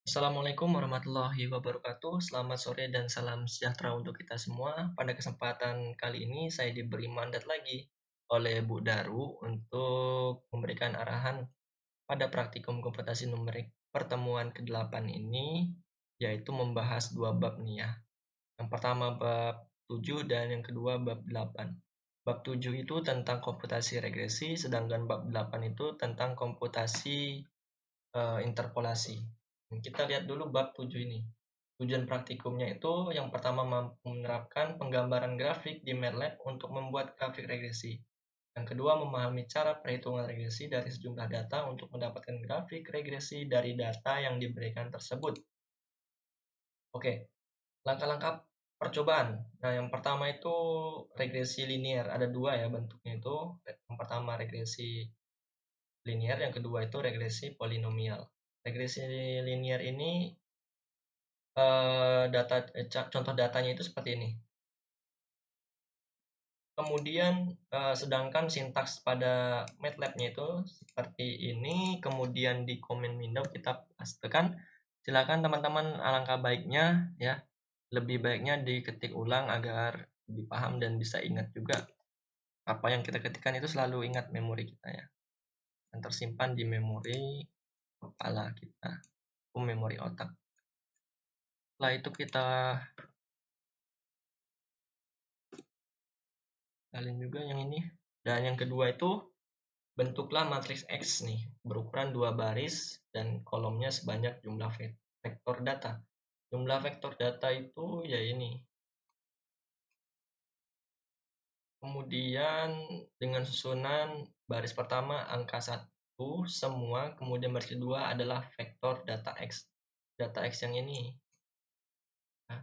Assalamualaikum warahmatullahi wabarakatuh. Selamat sore dan salam sejahtera untuk kita semua. Pada kesempatan kali ini saya diberi mandat lagi oleh Bu Daru untuk memberikan arahan pada praktikum komputasi numerik pertemuan ke-8 ini, yaitu membahas dua bab nih ya. Yang pertama bab 7 dan yang kedua bab 8. Bab 7 itu tentang komputasi regresi, sedangkan bab 8 itu tentang komputasi interpolasi. Kita lihat dulu bab 7 ini. Tujuan praktikumnya itu yang pertama mampu menerapkan penggambaran grafik di MATLAB untuk membuat grafik regresi. Yang kedua memahami cara perhitungan regresi dari sejumlah data untuk mendapatkan grafik regresi dari data yang diberikan tersebut. Oke, langkah-langkah percobaan. Nah, yang pertama itu regresi linear. Ada dua ya bentuknya itu. Yang pertama regresi linear, yang kedua itu regresi polinomial. Regresi linear ini contoh datanya itu seperti ini. Kemudian sedangkan sintaks pada MATLAB-nya itu seperti ini. Kemudian di command window kita pastekan. Silakan teman-teman, alangkah baiknya ya, lebih baiknya diketik ulang agar lebih paham dan bisa ingat juga. Apa yang kita ketikkan itu selalu ingat memori kita ya, yang tersimpan di memori kepala kita, memori otak. Setelah itu kita salin juga yang ini. Dan yang kedua itu bentuklah matriks X nih, berukuran 2 baris dan kolomnya sebanyak jumlah vektor data. Jumlah vektor data itu ya ini. Kemudian dengan susunan baris pertama angka 1 semua, kemudian baris kedua adalah vektor data X. Data X yang ini. Nah,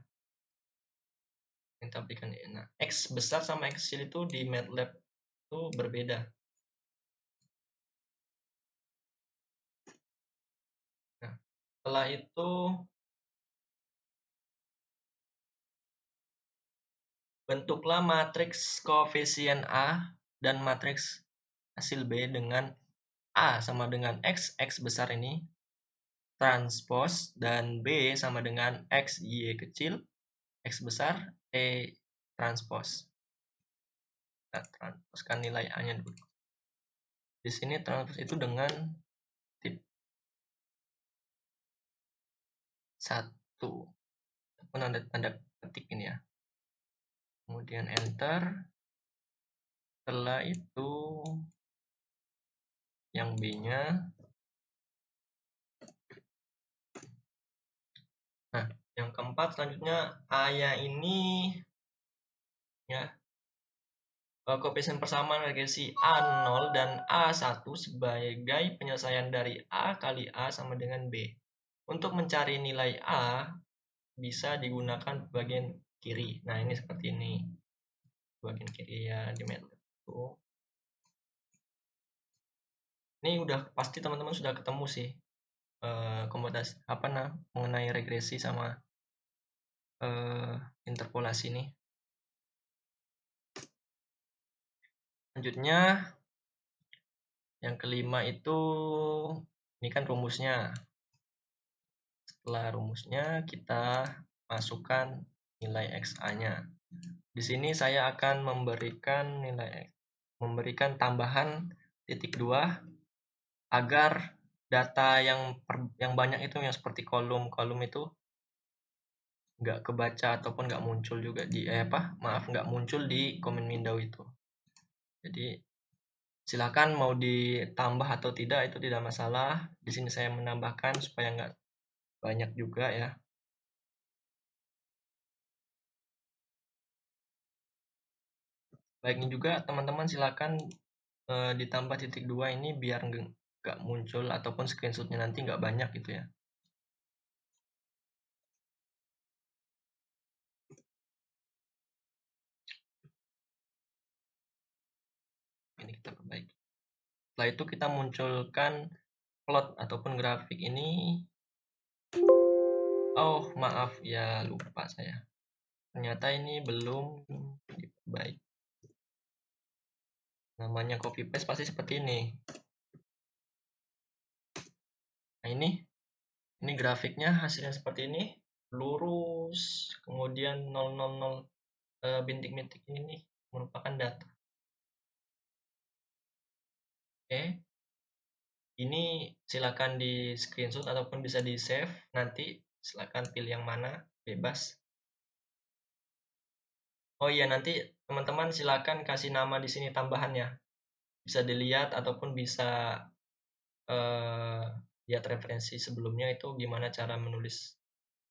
kita berikan ini. Nah, X besar sama X kecil itu di MATLAB itu berbeda. Nah, setelah itu bentuklah matriks koefisien A dan matriks hasil B dengan A sama dengan X besar ini, transpos, dan B sama dengan X, Y kecil, X besar, E transpos. Kita transposkan nilai A-nya dulu. Di sini transpos itu dengan tip 1. Ataupun ada tanda ketik ini ya. Kemudian enter. Setelah itu yang B-nya. Nah, yang keempat selanjutnya A-nya ini ya, koefisien persamaan regresi A0 dan A1 sebagai penyelesaian dari A kali A sama dengan B. Untuk mencari nilai A bisa digunakan bagian kiri. Nah, ini seperti ini. Bagian kiri ya di MATLAB. Ini udah pasti teman-teman sudah ketemu sih komputasi mengenai regresi sama interpolasi ini. Selanjutnya yang kelima itu ini kan rumusnya. Setelah rumusnya kita masukkan nilai XA-nya. Di sini saya akan memberikan tambahan titik 2 agar data yang banyak itu yang seperti kolom itu nggak kebaca ataupun nggak muncul juga nggak muncul di command window itu. Jadi silakan mau ditambah atau tidak itu tidak masalah. Di sini saya menambahkan supaya nggak banyak juga ya. Baiknya juga teman-teman silakan ditambah titik 2 ini biar nggak muncul ataupun screenshotnya nanti nggak banyak gitu ya. Ini kita perbaiki. Setelah itu kita munculkan plot ataupun grafik ini. Oh maaf ya, lupa saya. Ternyata ini belum diperbaiki. Namanya copy paste pasti seperti ini. Nah ini Ini grafiknya hasilnya seperti ini, lurus, kemudian 000 bintik-bintik ini nih merupakan data. Oke, ini silakan di screenshot ataupun bisa di save. Nanti silakan pilih yang mana, bebas. Oh iya, nanti teman-teman silakan kasih nama di sini tambahannya. Bisa dilihat ataupun bisa lihat referensi sebelumnya itu gimana cara menulis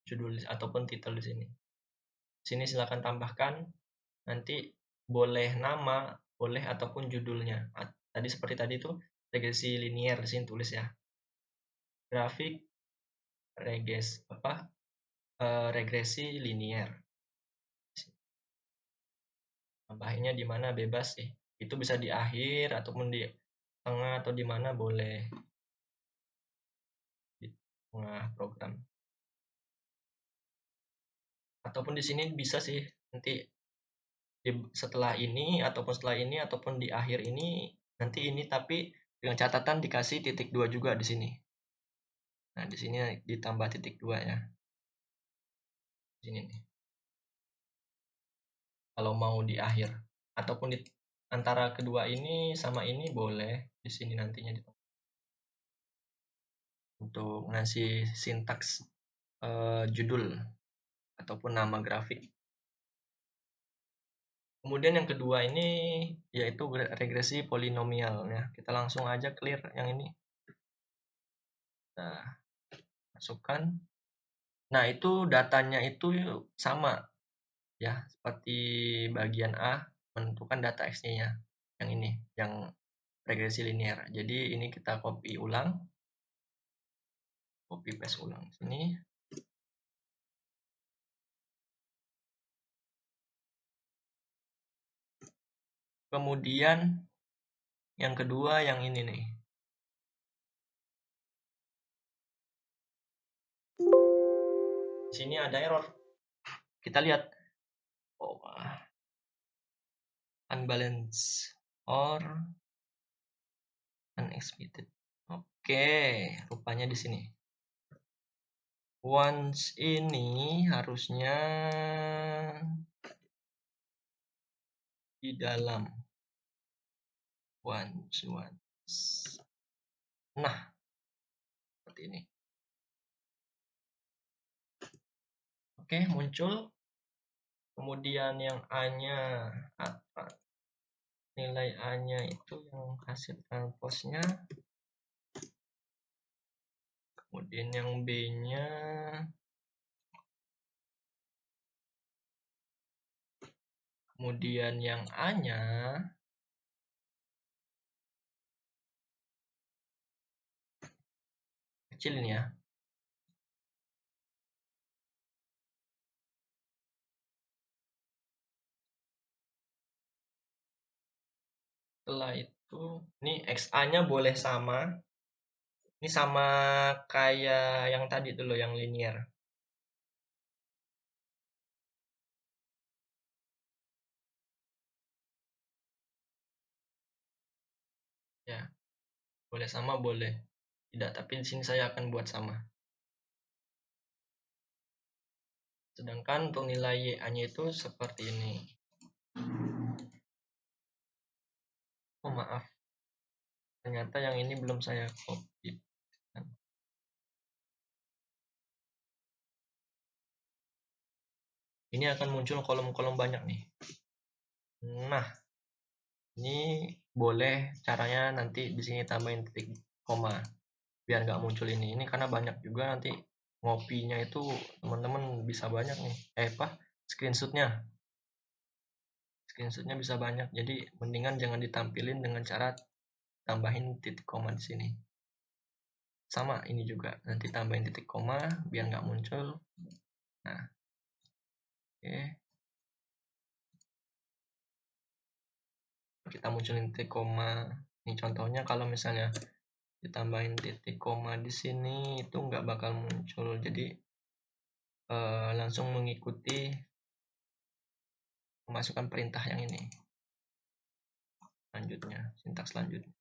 judul ataupun titel di sini. Sini silakan tambahkan. Nanti boleh nama, boleh ataupun judulnya. Tadi seperti tadi tuh regresi linier di sini tulis ya. Grafik regresi linier. Tambahinnya di mana bebas sih. Itu bisa di akhir ataupun di tengah atau di mana boleh. Di tengah program. Ataupun di sini bisa sih nanti setelah ini ataupun setelah ini ataupun di akhir ini nanti ini tapi dengan catatan dikasih titik 2 juga di sini. Nah, di sini ditambah titik 2 ya. Di sini nih. Kalau mau di akhir ataupun di antara kedua ini sama ini boleh di sini nantinya untuk ngasih sintaks judul ataupun nama grafik. Kemudian yang kedua ini yaitu regresi polinomial ya. Kita langsung aja clear yang ini. Nah, masukkan. Nah, itu datanya itu sama ya, seperti bagian A menentukan data X-nya yang ini, yang regresi linear. Jadi ini kita copy ulang. Copy paste ulang sini. Kemudian yang kedua yang ini nih. Di sini ada error. Kita lihat. Oh, unbalanced or unexpected. Oke, rupanya di sini. Once ini harusnya di dalam once. Nah, seperti ini. Oke, muncul. Kemudian yang A-nya apa? Nilai A-nya itu yang hasil transpose-nya. Kemudian yang B-nya kemudian yang A-nya kecil ini ya. Setelah itu, ini XA-nya boleh sama. Ini sama kayak yang tadi dulu, yang linear. Ya, boleh sama, boleh tidak. Tapi di sini saya akan buat sama. Sedangkan untuk nilai YA-nya itu seperti ini. Oh, maaf. Ternyata yang ini belum saya copy. Ini akan muncul kolom-kolom banyak nih. Nah, ini boleh caranya nanti di sini tambahin titik koma biar nggak muncul ini. Ini karena banyak juga nanti ngopinya itu teman-teman bisa banyak nih. Screenshotnya. Screenshotnya bisa banyak. Jadi mendingan jangan ditampilin dengan cara tambahin titik koma di sini. Sama ini juga nanti tambahin titik koma biar nggak muncul. Nah, oke. Kita munculin titik koma. Ini contohnya kalau misalnya ditambahin titik koma di sini itu nggak bakal muncul. Jadi langsung mengikuti memasukkan perintah yang ini. Selanjutnya, sintaks selanjutnya.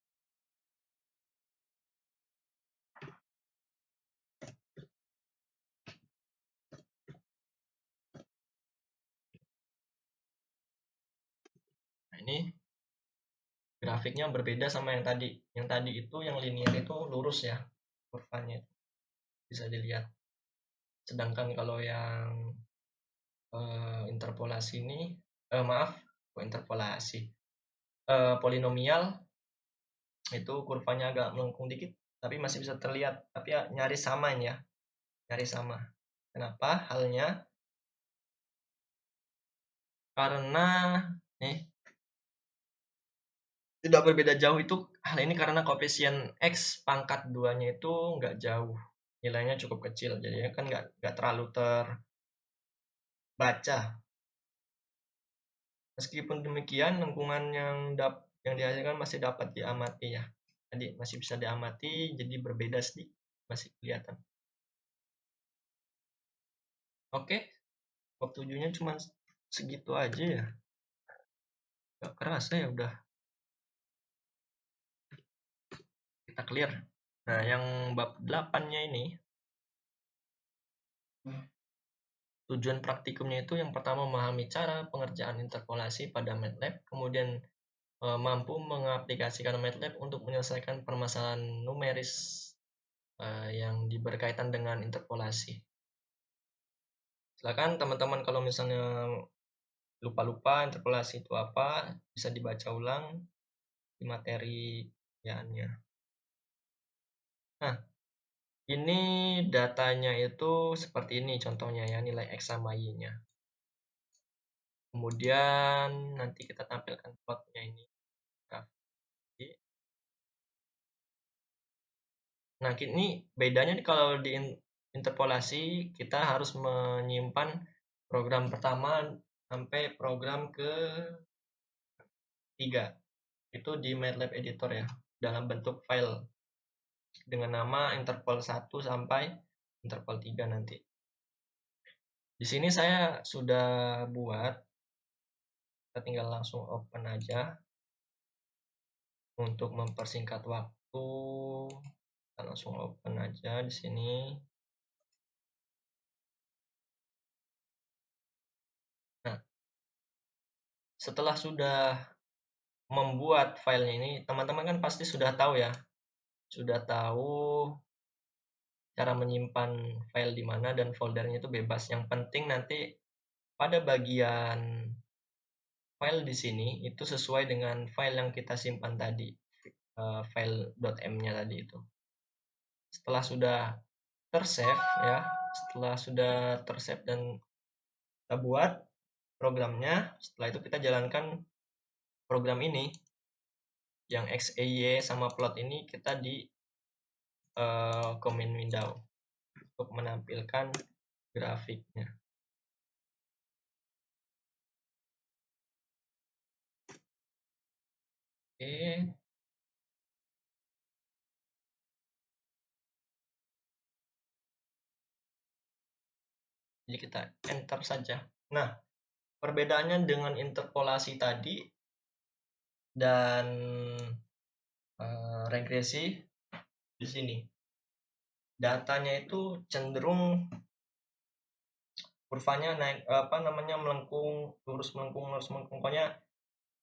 ini grafiknya berbeda sama yang tadi. Yang tadi itu yang linear itu lurus ya kurvanya, bisa dilihat. Sedangkan kalau yang interpolasi ini, interpolasi, polinomial itu kurvanya agak melengkung dikit, tapi masih bisa terlihat. Tapi ya nyaris sama ini ya, nyaris sama. Kenapa? Halnya karena tidak berbeda jauh itu, hal ini karena koefisien X pangkat 2-nya itu nggak jauh. Nilainya cukup kecil, jadinya kan nggak terlalu terbaca. Meskipun demikian, lengkungan yang dihasilkan masih dapat diamati ya. Jadi masih bisa diamati, jadi berbeda sedikit, masih kelihatan. Oke, waktunya cuma segitu aja ya. Gak kerasa ya udah kita clear. Nah, yang bab 8-nya ini, tujuan praktikumnya itu yang pertama memahami cara pengerjaan interpolasi pada MATLAB, kemudian mampu mengaplikasikan MATLAB untuk menyelesaikan permasalahan numeris yang berkaitan dengan interpolasi. Silakan teman-teman kalau misalnya lupa-lupa interpolasi itu apa, bisa dibaca ulang di materi ya-nya. Nah, ini datanya itu seperti ini contohnya ya, nilai X sama Y-nya. Kemudian nanti kita tampilkan plotnya ini. Nah, ini bedanya kalau di interpolasi kita harus menyimpan program pertama sampai program ke-3. Itu di MATLAB editor ya, dalam bentuk file dengan nama interpol 1 sampai interpol 3 nanti. Di sini saya sudah buat, kita tinggal langsung open aja. Untuk mempersingkat waktu, kita langsung open aja di sini. Nah, setelah sudah membuat filenya ini, teman-teman kan pasti sudah tahu ya, sudah tahu cara menyimpan file di mana dan foldernya itu bebas. Yang penting nanti pada bagian file di sini itu sesuai dengan file yang kita simpan tadi, file .m-nya tadi itu. Setelah sudah tersave ya, setelah sudah tersave dan kita buat programnya, setelah itu kita jalankan program ini yang XEY sama plot ini kita di command window untuk menampilkan grafiknya. Oke. Jadi kita enter saja. Nah, perbedaannya dengan interpolasi tadi dan regresi di sini. Datanya itu cenderung kurvanya naik melengkung, lurus melengkung. Pokoknya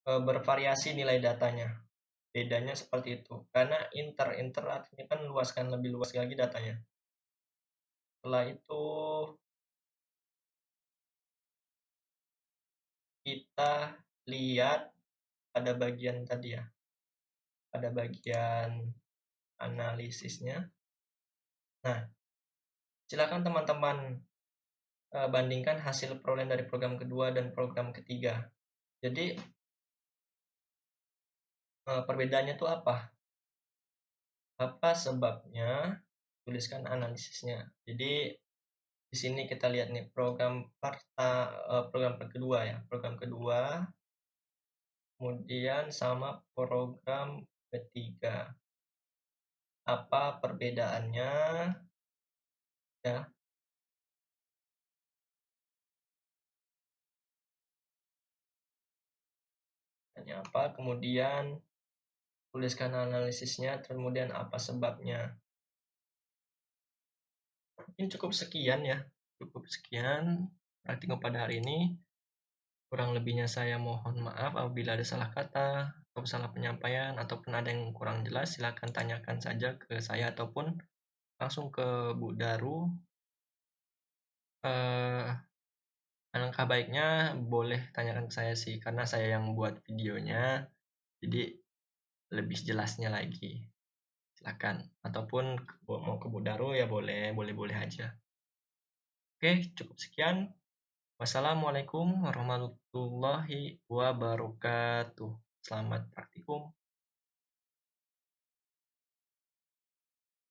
bervariasi nilai datanya. Bedanya seperti itu. Karena inter artinya kan luas kan, lebih luas lagi datanya. Setelah itu kita lihat pada bagian tadi ya. Pada bagian analisisnya. Nah, silakan teman-teman bandingkan hasil perolehan dari program kedua dan program ketiga. Jadi perbedaannya itu apa? Apa sebabnya? Tuliskan analisisnya. Jadi di sini kita lihat nih program kedua ya, program kedua, kemudian sama program ketiga. Apa perbedaannya? Ya. Tanya apa? Kemudian tuliskan analisisnya, kemudian apa sebabnya. Mungkin cukup sekian ya. Cukup sekian praktikum pada hari ini. Kurang lebihnya saya mohon maaf apabila ada salah kata atau salah penyampaian ataupun ada yang kurang jelas, silakan tanyakan saja ke saya ataupun langsung ke Bu Daru. Eee, Alangkah baiknya boleh tanyakan ke saya sih, karena saya yang buat videonya, jadi lebih jelasnya lagi. Silakan, ataupun mau ke Bu Daru ya boleh, boleh-boleh aja. Oke, cukup sekian. Wassalamualaikum warahmatullahi wabarakatuh. Selamat praktikum.